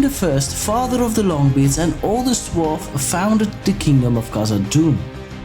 Durin I, father of the Longbeards and oldest dwarf, founded the kingdom of Khazad-Dûm.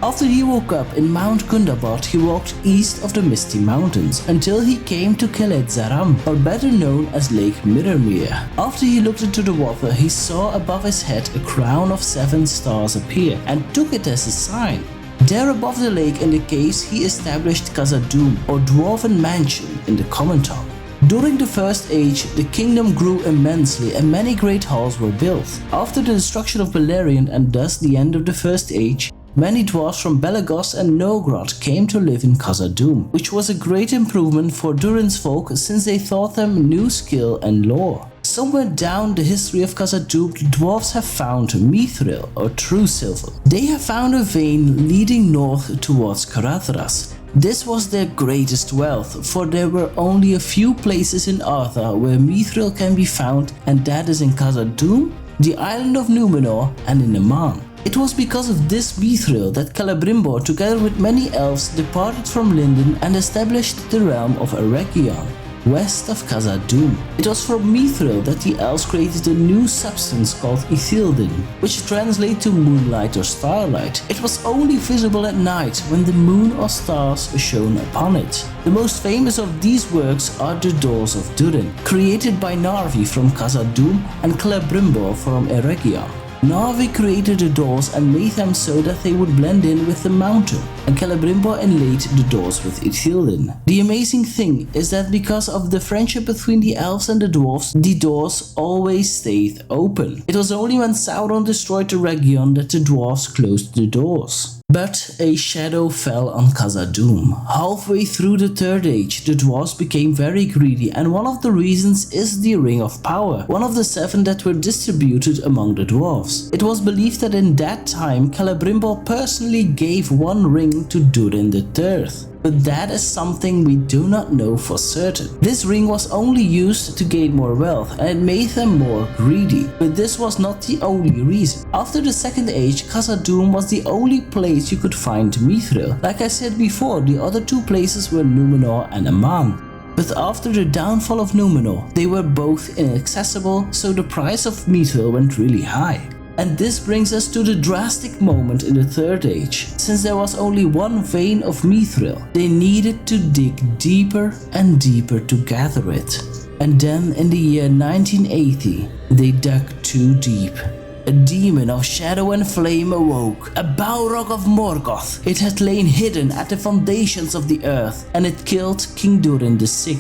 After he woke up in Mount Gundabad, he walked east of the Misty Mountains until he came to Kheled-Zaram, or better known as Lake Mirrormere. After he looked into the water, he saw above his head a crown of 7 stars appear and took it as a sign. There above the lake in the caves, he established Khazad-Dûm, or Dwarven Mansion in the common tongue. During the First Age, the kingdom grew immensely and many great halls were built. After the destruction of Beleriand and thus the end of the First Age, many dwarves from Belagos and Nogrod came to live in Khazad-Dûm, which was a great improvement for Durin's folk since they taught them new skill and lore. Somewhere down the history of Khazad-Dûm, the dwarves have found mithril, or true silver. They have found a vein leading north towards Caradhras. This was their greatest wealth, for there were only a few places in Arthur where mithril can be found, and that is in Khazad-Dûm, the island of Númenor, and in Aman. It was because of this mithril that Celebrimbor, together with many elves, departed from Lindon and established the realm of Eregion, west of Khazad-Dûm. It was from mithril that the elves created a new substance called Ithildin, which translates to moonlight or starlight. It was only visible at night when the moon or stars shone upon it. The most famous of these works are the Doors of Durin, created by Narvi from Khazad-Dûm and Celebrimbor from Eregion. Narvi created the doors and made them so that they would blend in with the mountain, and Celebrimbor inlaid the doors with Ithildin. The amazing thing is that because of the friendship between the elves and the dwarves, the doors always stayed open. It was only when Sauron destroyed the region that the dwarves closed the doors. But a shadow fell on Khazad-Dûm. Halfway through the Third Age, the dwarves became very greedy, and one of the reasons is the Ring of Power, one of the 7 that were distributed among the dwarves. It was believed that in that time, Celebrimbor personally gave one ring to Durin III. But that is something we do not know for certain. This ring was only used to gain more wealth, and it made them more greedy. But this was not the only reason. After the Second Age, Khazad-Dûm was the only place you could find mithril. Like I said before, the other 2 places were Númenor and Aman. But after the downfall of Númenor, they were both inaccessible, so the price of mithril went really high. And this brings us to the drastic moment in the Third Age. Since there was only one vein of mithril, they needed to dig deeper and deeper to gather it. And then in the year 1980, they dug too deep. A demon of shadow and flame awoke, a Balrog of Morgoth. It had lain hidden at the foundations of the earth, and it killed King Durin VI,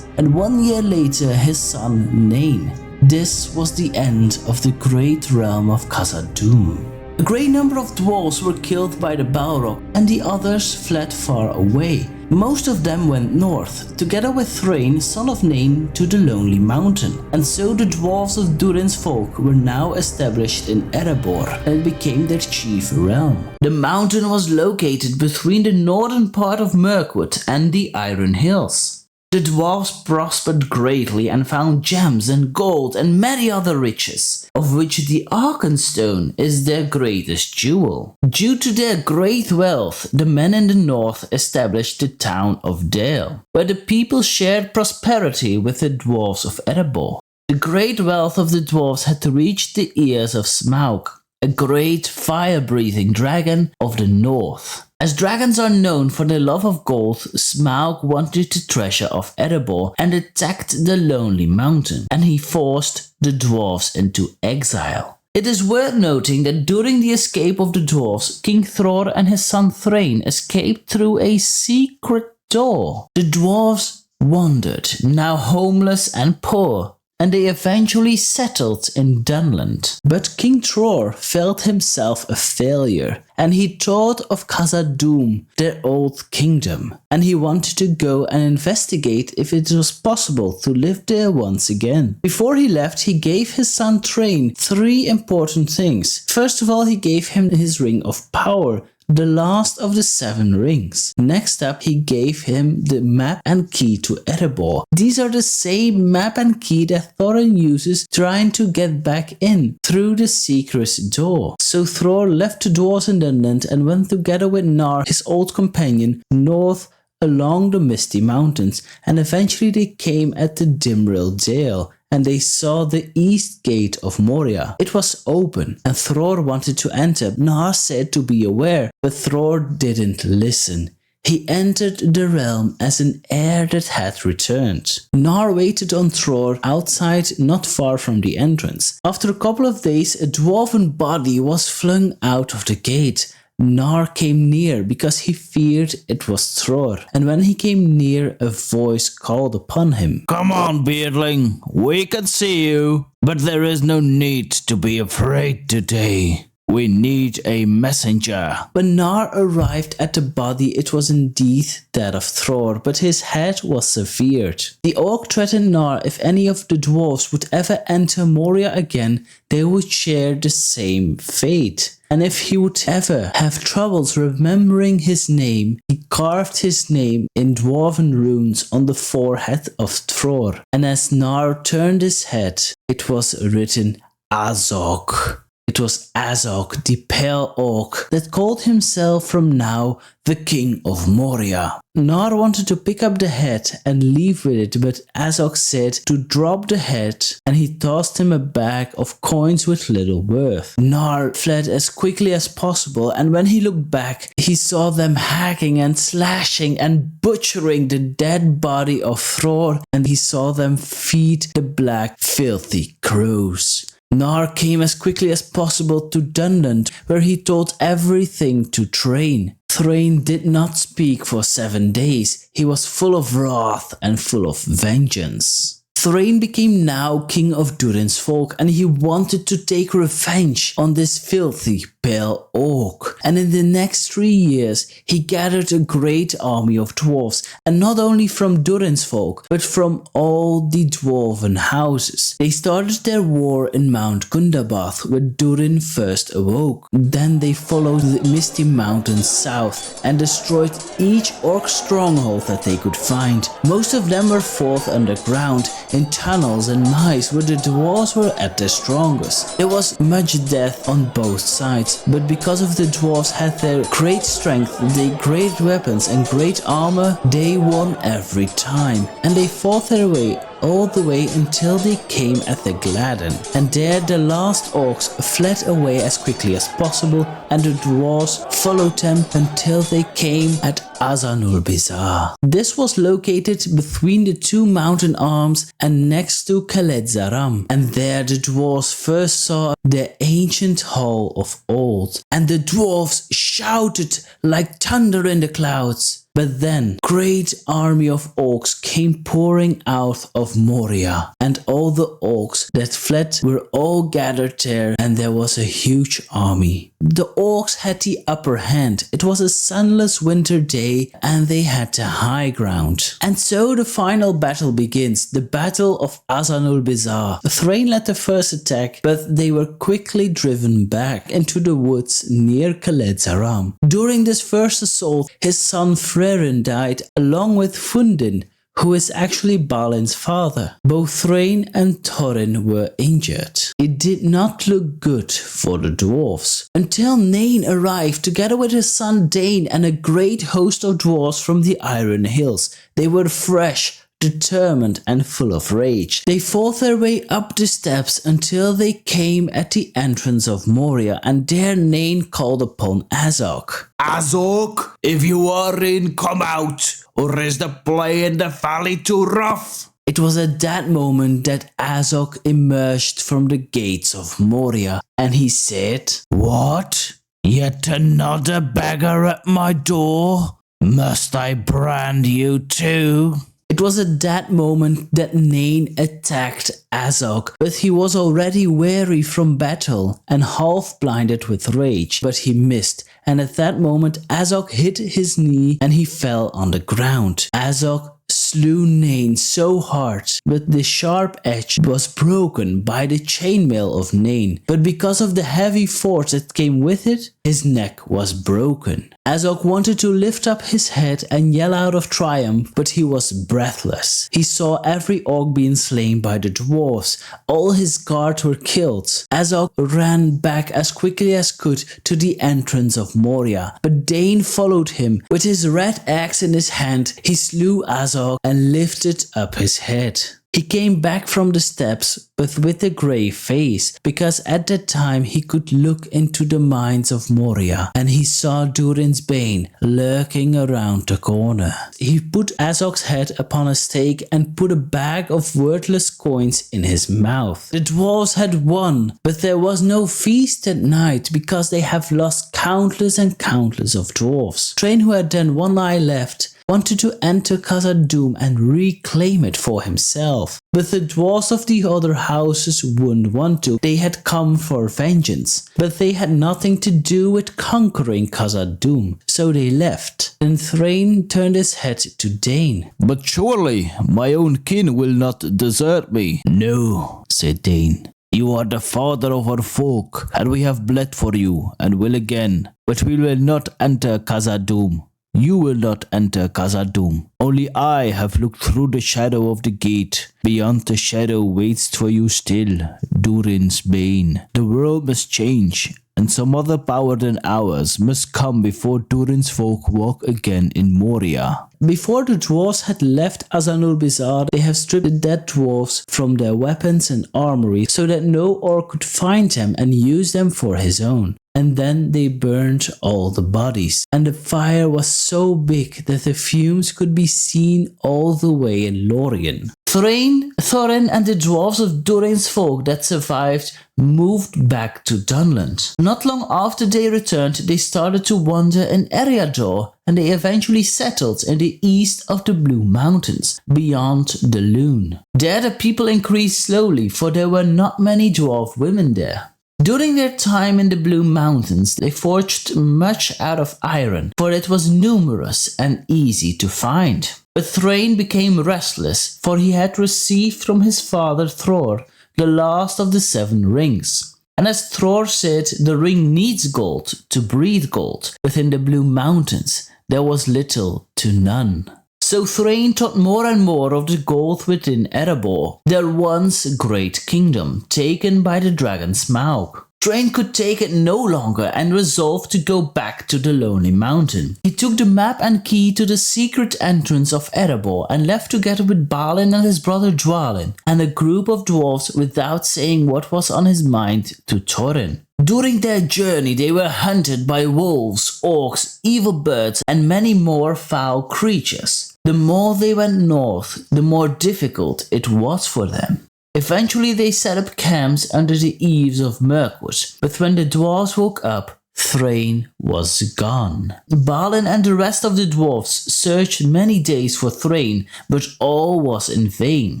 and 1 year later his son Nain. This was the end of the great realm of Khazad-Dûm. A great number of dwarves were killed by the Balrog, and the others fled far away. Most of them went north, together with Thrain, son of Nain, to the Lonely Mountain. And so the dwarves of Durin's folk were now established in Erebor, and it became their chief realm. The mountain was located between the northern part of Mirkwood and the Iron Hills. The dwarves prospered greatly and found gems and gold and many other riches, of which the Arkenstone is their greatest jewel. Due to their great wealth, the men in the north established the town of Dale, where the people shared prosperity with the dwarves of Erebor. The great wealth of the dwarves had reached the ears of Smaug, a great fire-breathing dragon of the north. As dragons are known for their love of gold, Smaug wanted the treasure of Erebor and attacked the Lonely Mountain, and he forced the dwarves into exile. It is worth noting that during the escape of the dwarves, King Thror and his son Thrain escaped through a secret door. The dwarves wandered, now homeless and poor, and they eventually settled in Dunland. But King Thror felt himself a failure, and he thought of Khazad-Dûm, their old kingdom, and he wanted to go and investigate if it was possible to live there once again. Before he left, he gave his son Thrain 3 important things. First of all, he gave him his Ring of Power, the last of the 7 rings. Next up, he gave him the map and key to Erebor. These are the same map and key that Thorin uses trying to get back in through the secret door. So Thror left the dwarves in Dunland and went together with Nar, his old companion, north along the Misty Mountains, and eventually they came at the Dimril Dale, and they saw the east gate of Moria. It was open, and Thror wanted to enter. Gnar said to be aware, but Thror didn't listen. He entered the realm as an heir that had returned. Gnar waited on Thror outside, not far from the entrance. After a couple of days, a dwarven body was flung out of the gate. Gnar came near because he feared it was Thror, and when he came near, a voice called upon him. "Come on, beardling, we can see you, but there is no need to be afraid today. We need a messenger." When Gnar arrived at the body, it was indeed that of Thror, but his head was severed. The orc threatened Gnar if any of the dwarves would ever enter Moria again, they would share the same fate. And if he would ever have troubles remembering his name, he carved his name in dwarven runes on the forehead of Thror. And as Gnar turned his head, it was written Azog. It was Azog, the pale orc, that called himself from now the King of Moria. Gnar wanted to pick up the head and leave with it, but Azog said to drop the head, and he tossed him a bag of coins with little worth. Gnar fled as quickly as possible, and when he looked back, he saw them hacking and slashing and butchering the dead body of Thror, and he saw them feed the black, filthy crows. Gnar came as quickly as possible to Dunland, where he told everything to Thrain. Thrain did not speak for 7 days. He was full of wrath and full of vengeance. Thrain became now king of Durin's folk, and he wanted to take revenge on this filthy pale orc. And in the next 3 years, he gathered a great army of dwarves, and not only from Durin's folk, but from all the dwarven houses. They started their war in Mount Gundabad, where Durin first awoke. Then they followed the misty mountains south and destroyed each orc stronghold that they could find. Most of them were fought underground, in tunnels and mines where the dwarves were at their strongest. There was much death on both sides, but because of the dwarves had their great strength, their great weapons and great armor, they won every time, and they fought their way all the way until they came at the Gladden, and there the last orcs fled away as quickly as possible, and the dwarves followed them until they came at Azanul-Bizar. This was located between the two mountain arms and next to Khaled-Zaram, and there the dwarves first saw the ancient hall of old, and the dwarves shouted like thunder in the clouds. But then, great army of orcs came pouring out of Moria, and all the orcs that fled were all gathered there, and there was a huge army. The orcs had the upper hand. It was a sunless winter day, and they had the high ground. And so the final battle begins, the Battle of Azanul-Bizar. Thrain led the first attack, but they were quickly driven back into the woods near Khaled-Zaram. During this first assault, his son Thrain died along with Fundin, who is actually Balin's father. Both Thrain and Thorin were injured. It did not look good for the dwarves. Until Nain arrived together with his son Dane and a great host of dwarves from the Iron Hills. They were fresh, determined and full of rage. They fought their way up the steps until they came at the entrance of Moria, and there Nain called upon Azog. "Azog, if you are in, come out, or is the play in the valley too rough?" It was at that moment that Azog emerged from the gates of Moria, and he said, "What? Yet another beggar at my door? Must I brand you too?" It was at that moment that Nain attacked Azog, but he was already weary from battle and half blinded with rage, but he missed, and at that moment Azog hit his knee and he fell on the ground. Azog slew Nain so hard, but the sharp edge was broken by the chainmail of Nain, but because of the heavy force that came with it, his neck was broken. Azog wanted to lift up his head and yell out of triumph, but he was breathless. He saw every orc being slain by the dwarves. All his guards were killed. Azog ran back as quickly as could to the entrance of Moria, but Dane followed him. With his red axe in his hand, he slew Azog and lifted up his head. He came back from the steppes, but with a grey face, because at that time he could look into the mines of Moria, and he saw Durin's Bane lurking around the corner. He put Azog's head upon a stake and put a bag of worthless coins in his mouth. The dwarves had won, but there was no feast that night because they have lost countless and countless of dwarves. Thrain, who had then one eye left, wanted to enter Khazad-Dûm and reclaim it for himself. But the dwarves of the other houses wouldn't want to. They had come for vengeance, but they had nothing to do with conquering Khazad-Dûm, so they left. Then Thrain turned his head to Dane. But surely my own kin will not desert me. No, said Dane. You are the father of our folk, and we have bled for you, and will again. But we will not enter Khazad-Dûm. You will not enter Khazad-Dûm. Only I have looked through the shadow of the gate. Beyond the shadow waits for you still, Durin's Bane. The world must change, and some other power than ours must come before Durin's folk walk again in Moria. Before the dwarves had left Azanul-Bizar, they have stripped the dead dwarves from their weapons and armory so that no orc could find them and use them for his own. And then they burned all the bodies, and the fire was so big that the fumes could be seen all the way in Lorien. Thrain, Thorin and the dwarves of Durin's folk that survived moved back to Dunland. Not long after they returned, they started to wander in Erebor, and they eventually settled in the east of the Blue Mountains, beyond the Lune. There the people increased slowly, for there were not many dwarf women there. During their time in the Blue Mountains, they forged much out of iron, for it was numerous and easy to find. But Thrain became restless, for he had received from his father Thror the last of the 7 rings. And as Thror said, the ring needs gold to breed gold. Within the Blue Mountains, there was little to none. So Thrain took more and more of the gold within Erebor, their once great kingdom, taken by the dragon Smaug. Thrain could take it no longer and resolved to go back to the Lonely Mountain. He took the map and key to the secret entrance of Erebor and left together with Balin and his brother Dwalin and a group of dwarves without saying what was on his mind to Thorin. During their journey, they were hunted by wolves, orcs, evil birds, and many more foul creatures. The more they went north, the more difficult it was for them. Eventually, they set up camps under the eaves of Mirkwood, but when the dwarves woke up, Thrain was gone. Balin and the rest of the dwarves searched many days for Thrain, but all was in vain.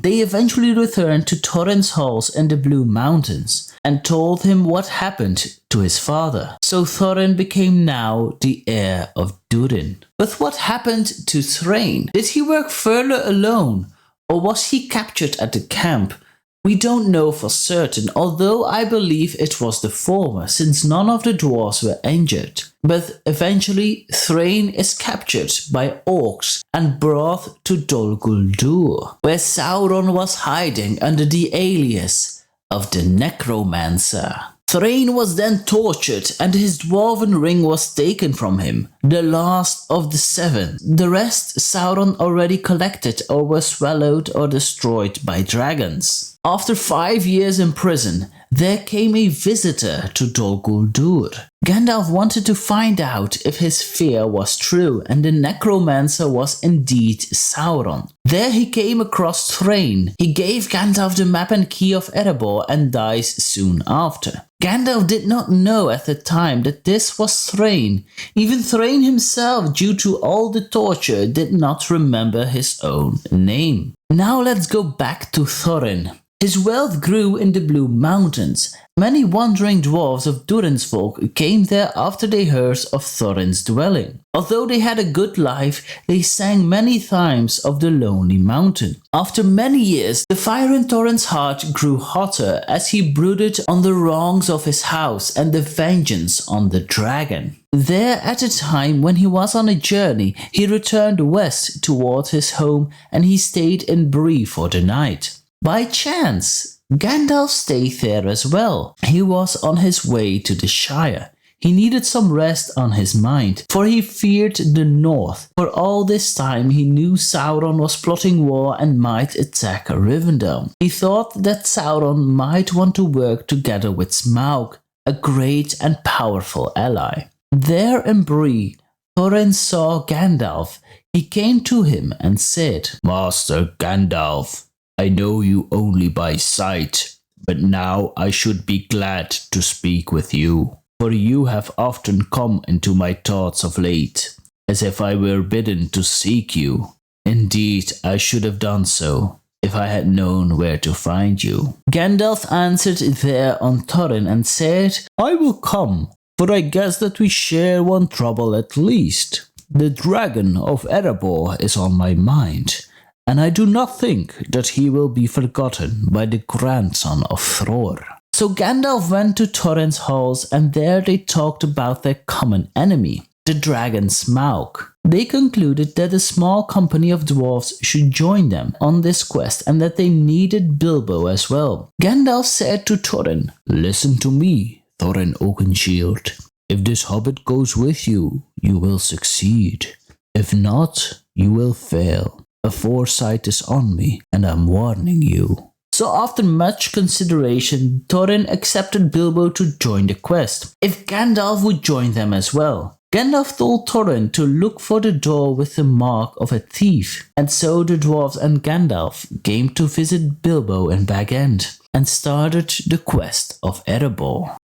They eventually returned to Thorin's halls in the Blue Mountains and told him what happened to his father. So Thorin became now the heir of Durin. But what happened to Thrain? Did he work further alone, or was he captured at the camp? We don't know for certain, although I believe it was the former, since none of the dwarves were injured. But eventually, Thrain is captured by orcs and brought to Dol Guldur, where Sauron was hiding under the alias of the Necromancer. Thrain was then tortured and his dwarven ring was taken from him, the last of the 7. The rest Sauron already collected or were swallowed or destroyed by dragons. After 5 years in prison, there came a visitor to Dol Guldur. Gandalf wanted to find out if his fear was true and the necromancer was indeed Sauron. There he came across Thrain. He gave Gandalf the map and key of Erebor and dies soon after. Gandalf did not know at the time that this was Thrain. Even Thrain himself, due to all the torture, did not remember his own name. Now let's go back to Thorin. His wealth grew in the Blue Mountains. Many wandering dwarves of Durin's folk came there after they heard of Thorin's dwelling. Although they had a good life, they sang many times of the Lonely Mountain. After many years, the fire in Thorin's heart grew hotter as he brooded on the wrongs of his house and the vengeance on the dragon. There, at a time when he was on a journey, he returned west toward his home and he stayed in Bree for the night. By chance, Gandalf stayed there as well. He was on his way to the Shire. he needed some rest on his mind, for he feared the north. For all this time he knew Sauron was plotting war and might attack Rivendell. He thought that Sauron might want to work together with Smaug, a great and powerful ally. There in Bree, Thorin saw Gandalf. He came to him and said, Master Gandalf, I know you only by sight, but now I should be glad to speak with you, for you have often come into my thoughts of late, as if I were bidden to seek you. Indeed, I should have done so, if I had known where to find you. Gandalf answered there on Thorin and said, I will come, for I guess that we share one trouble at least. The dragon of Erebor is on my mind, and I do not think that he will be forgotten by the grandson of Thror. So Gandalf went to Thorin's halls, and there they talked about their common enemy, the dragon Smaug. They concluded that a small company of dwarves should join them on this quest and that they needed Bilbo as well. Gandalf said to Thorin, Listen to me, Thorin Oakenshield. If this hobbit goes with you, you will succeed. If not, you will fail. A foresight is on me, and I'm warning you. So after much consideration, Thorin accepted Bilbo to join the quest, if Gandalf would join them as well. Gandalf told Thorin to look for the door with the mark of a thief, and so the dwarves and Gandalf came to visit Bilbo in Bag End, and started the quest of Erebor.